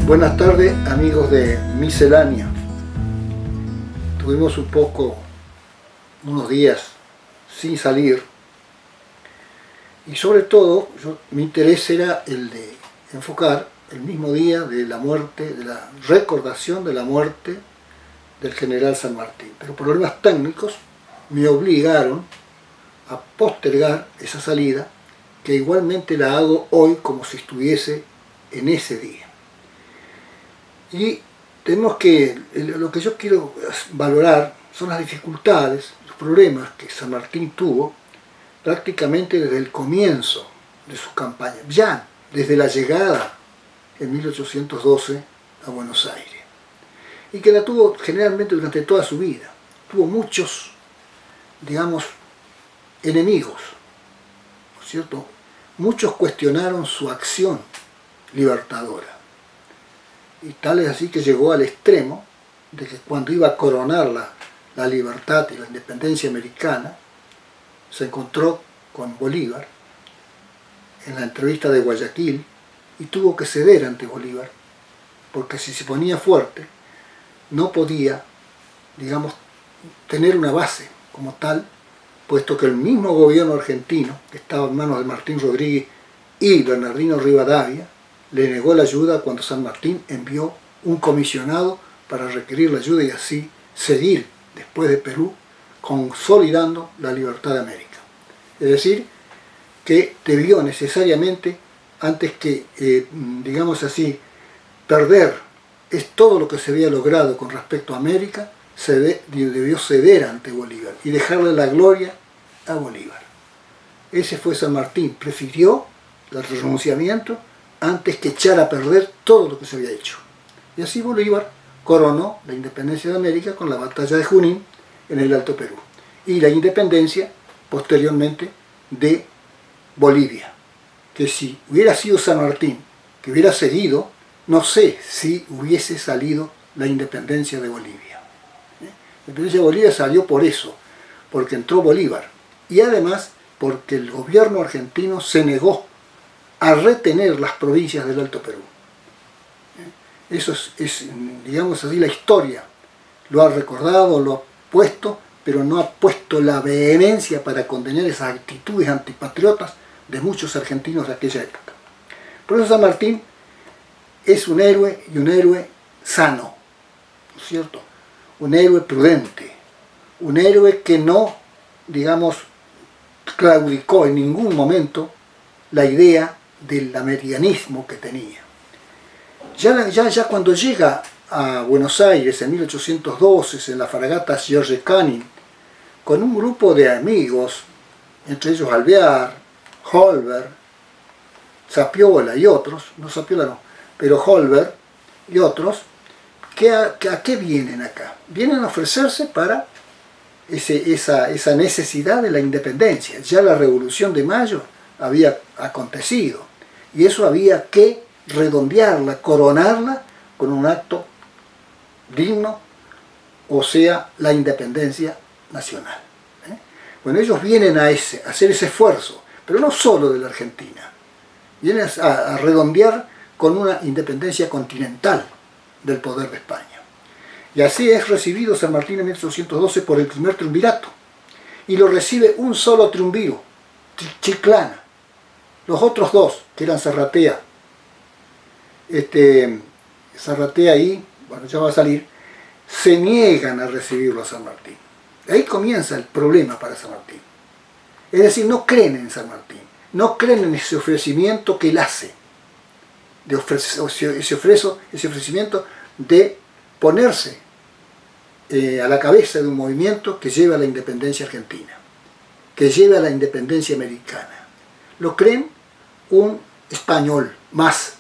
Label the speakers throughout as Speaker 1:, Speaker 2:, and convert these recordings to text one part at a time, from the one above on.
Speaker 1: Buenas tardes, amigos de Miscelánea. Tuvimos unos días sin salir y sobre todo mi interés era el de enfocar el mismo día de la muerte, de la recordación de la muerte del general San Martín. Pero problemas técnicos me obligaron a postergar esa salida, que igualmente la hago hoy como si estuviese en ese día. Y tenemos lo que yo quiero valorar son las dificultades, los problemas que San Martín tuvo prácticamente desde el comienzo de su campaña, ya desde la llegada en 1812 a Buenos Aires, y que la tuvo generalmente durante toda su vida. Tuvo muchos, digamos, enemigos, ¿no es cierto? Muchos cuestionaron su acción libertadora. Y tal es así que llegó al extremo de que cuando iba a coronar la libertad y la independencia americana, se encontró con Bolívar en la entrevista de Guayaquil y tuvo que ceder ante Bolívar, porque si se ponía fuerte, no podía, digamos, tener una base como tal, puesto que el mismo gobierno argentino, que estaba en manos de Martín Rodríguez y Bernardino Rivadavia, le negó la ayuda cuando San Martín envió un comisionado para requerir la ayuda y así seguir, después de Perú, consolidando la libertad de América. Es decir, que debió necesariamente, antes que, digamos así, perder todo lo que se había logrado con respecto a América, debió ceder ante Bolívar y dejarle la gloria a Bolívar. Ese fue San Martín, prefirió el renunciamiento antes que echar a perder todo lo que se había hecho. Y así Bolívar coronó la independencia de América con la batalla de Junín en el Alto Perú y la independencia posteriormente de Bolivia, que si hubiera sido San Martín que hubiera seguido, no sé si hubiese salido la independencia de Bolivia. La independencia de Bolivia salió por eso, porque entró Bolívar y además porque el gobierno argentino se negó a retener las provincias del Alto Perú. Eso es, digamos así, la historia. Lo ha recordado, lo ha puesto, pero no ha puesto la vehemencia para condenar esas actitudes antipatriotas de muchos argentinos de aquella época. Por eso San Martín es un héroe y un héroe sano, ¿no es cierto? Un héroe prudente, un héroe que no, digamos, claudicó en ningún momento la idea del americanismo que tenía. Ya cuando llega a Buenos Aires en 1812 en la fragata George Canning, con un grupo de amigos, entre ellos Alvear, Holberg, Sapiola y otros, no Sapiola no, pero Holberg y otros, ¿a qué vienen acá? Vienen a ofrecerse para esa necesidad de la independencia. Ya la Revolución de Mayo había acontecido y eso había que redondearla, coronarla con un acto digno, o sea, la independencia nacional. Bueno, ellos vienen a hacer ese esfuerzo, pero no solo de la Argentina, vienen a redondear con una independencia continental del poder de España. Y así es recibido San Martín en 1812 por el primer triunvirato, y lo recibe un solo triunviro, Chiclana. Los otros dos, que eran Zarratea y, bueno, ya va a salir, se niegan a recibirlo a San Martín. Ahí comienza el problema para San Martín. Es decir, no creen en San Martín, no creen en ese ofrecimiento que él hace, ese ofrecimiento de ponerse a la cabeza de un movimiento que lleve a la independencia argentina, que lleve a la independencia americana. Lo creen un español más,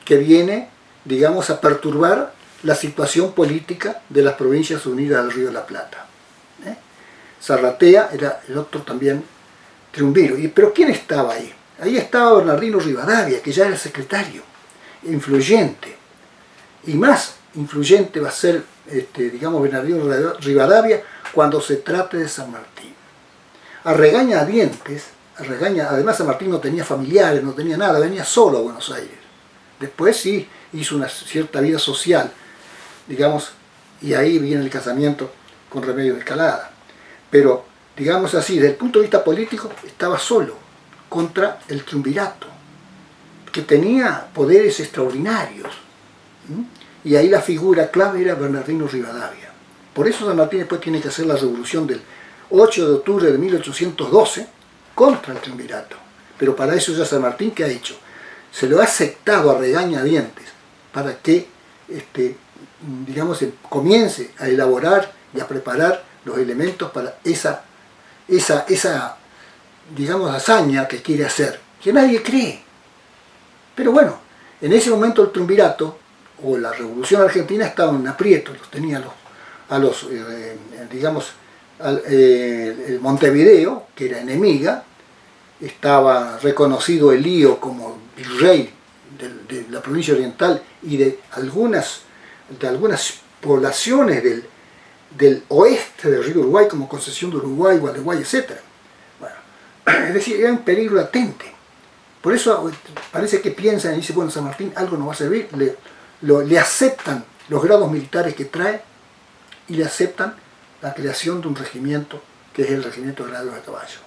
Speaker 1: que viene, digamos, a perturbar la situación política de las Provincias Unidas del Río de la Plata. Zarratea era el otro también triunviro. ¿Pero quién estaba ahí? Ahí estaba Bernardino Rivadavia, que ya era secretario, influyente. Y más influyente va a ser, digamos, Bernardino Rivadavia cuando se trate de San Martín. A regañadientes, además San Martín no tenía familiares, no tenía nada, venía solo a Buenos Aires. Después sí hizo una cierta vida social, digamos, y ahí viene el casamiento con Remedios de Escalada. Pero, digamos así, desde el punto de vista político, estaba solo contra el triunvirato, que tenía poderes extraordinarios. Y ahí la figura clave era Bernardino Rivadavia. Por eso San Martín después tiene que hacer la revolución del 8 de octubre de 1812 contra el triunvirato. Pero para eso ya San Martín, ¿qué ha hecho? Se lo ha aceptado a regañadientes para que, digamos, comience a elaborar y a preparar los elementos para esa digamos, hazaña que quiere hacer, que nadie cree. Pero bueno, en ese momento el triunvirato o la Revolución Argentina estaba en aprieto, los tenía digamos, el Montevideo, que era enemiga, estaba reconocido Elío como virrey de la provincia oriental y de algunas poblaciones del oeste del río Uruguay, como Concesión de Uruguay, Gualeguay, etc. Bueno, es decir, era un peligro latente. Por eso parece que piensan y dicen, bueno, San Martín algo nos va a servir, le aceptan los grados militares que trae y le aceptan la creación de un regimiento, que es el Regimiento de Grados de Caballo.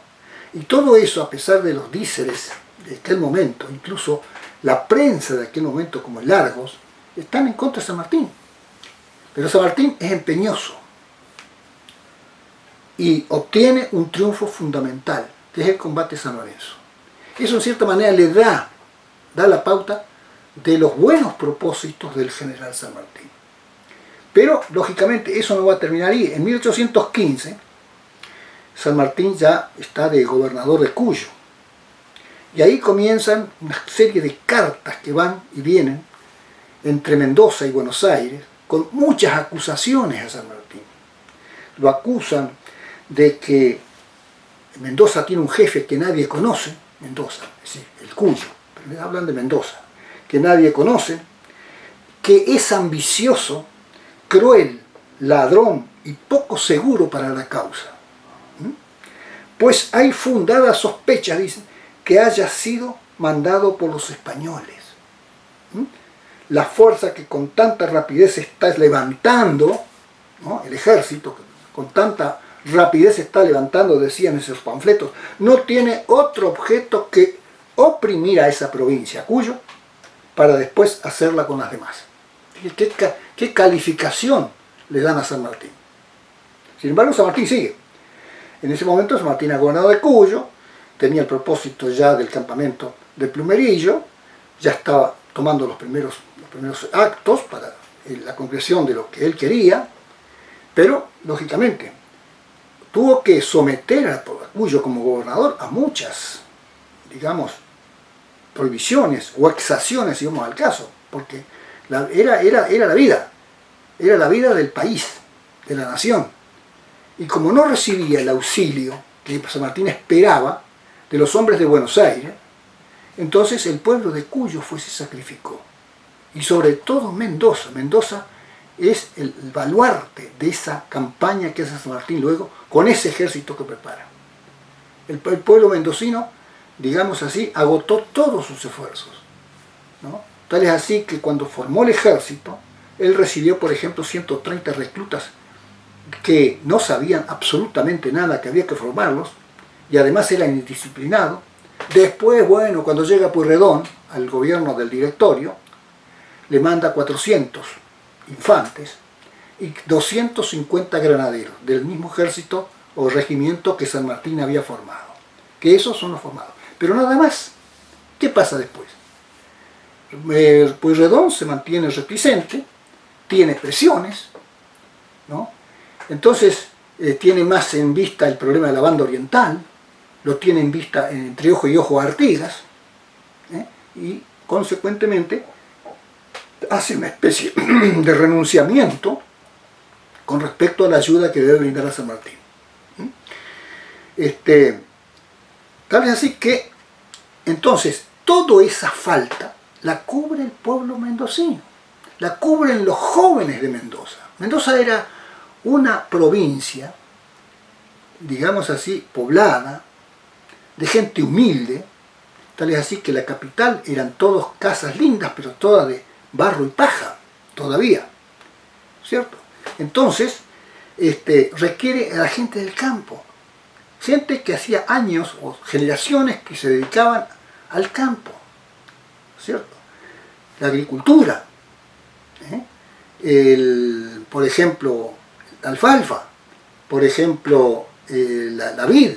Speaker 1: Y todo eso, a pesar de los díceres de aquel momento, incluso la prensa de aquel momento como el Argos, están en contra de San Martín. Pero San Martín es empeñoso y obtiene un triunfo fundamental, que es el combate de San Lorenzo. Eso en cierta manera le da la pauta de los buenos propósitos del general San Martín. Pero, lógicamente, eso no va a terminar ahí. En 1815, San Martín ya está de gobernador de Cuyo. Y ahí comienzan una serie de cartas que van y vienen entre Mendoza y Buenos Aires, con muchas acusaciones a San Martín. Lo acusan de que Mendoza tiene un jefe que nadie conoce, Mendoza, es decir, el Cuyo, pero le hablan de Mendoza, que nadie conoce, que es ambicioso, cruel, ladrón y poco seguro para la causa. Pues hay fundadas sospechas, dicen, que haya sido mandado por los españoles. La fuerza que con tanta rapidez está levantando, ¿no? El ejército, con tanta rapidez se está levantando, decían esos panfletos, no tiene otro objeto que oprimir a esa provincia, Cuyo, para después hacerla con las demás. ¿Qué calificación le dan a San Martín? Sin embargo, San Martín sigue. En ese momento San Martín era gobernador de Cuyo, tenía el propósito ya del campamento de Plumerillo, ya estaba tomando los primeros actos para la concreción de lo que él quería, pero, lógicamente, tuvo que someter a Cuyo como gobernador a muchas, digamos, prohibiciones o exacciones, si vamos al caso, porque era la vida del país, de la nación. Y como no recibía el auxilio que San Martín esperaba de los hombres de Buenos Aires, entonces el pueblo de Cuyo se sacrificó. Y sobre todo Mendoza. Mendoza es el baluarte de esa campaña que hace San Martín luego con ese ejército que prepara. El pueblo mendocino, digamos así, agotó todos sus esfuerzos, ¿no? Tal es así que cuando formó el ejército, él recibió, por ejemplo, 130 reclutas que no sabían absolutamente nada, que había que formarlos, y además eran indisciplinados. Después, bueno, cuando llega Pueyrredón al gobierno del directorio, le manda 400 infantes y 250 granaderos del mismo ejército o regimiento que San Martín había formado. Que esos son los formados. Pero nada más. ¿Qué pasa después? Pueyrredón se mantiene reticente, tiene presiones, ¿no? Entonces tiene más en vista el problema de la banda oriental, lo tiene en vista entre ojo y ojo a Artigas, y consecuentemente hace una especie de renunciamiento con respecto a la ayuda que debe brindar a San Martín. Tal es así que entonces toda esa falta la cubre el pueblo mendocino, la cubren los jóvenes de Mendoza. Mendoza era una provincia, digamos así, poblada, de gente humilde, Tal es así que la capital eran todas casas lindas, pero todas de barro y paja, todavía, ¿cierto? Entonces, requiere a la gente del campo, gente que hacía años o generaciones que se dedicaban al campo, ¿cierto? La agricultura, por ejemplo, la alfalfa, por ejemplo, la vid,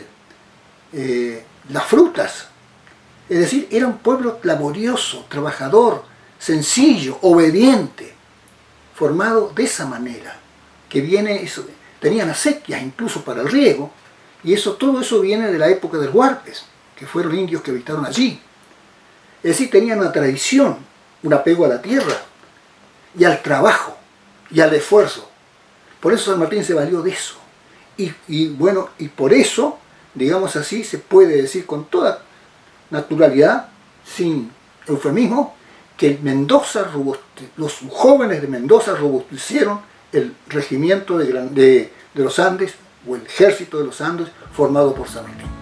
Speaker 1: las frutas. Es decir, era un pueblo laborioso, trabajador, sencillo, obediente, formado de esa manera, que viene, tenían acequias incluso para el riego, y todo eso viene de la época de los huarpes, que fueron indios que habitaron allí. Es decir, tenían una tradición, un apego a la tierra, y al trabajo, y al esfuerzo. Por eso San Martín se valió de eso. Y bueno, y por eso, digamos así, se puede decir con toda naturalidad, sin eufemismo, que los jóvenes de Mendoza robustecieron el regimiento de los Andes, o el ejército de los Andes, formado por San Martín.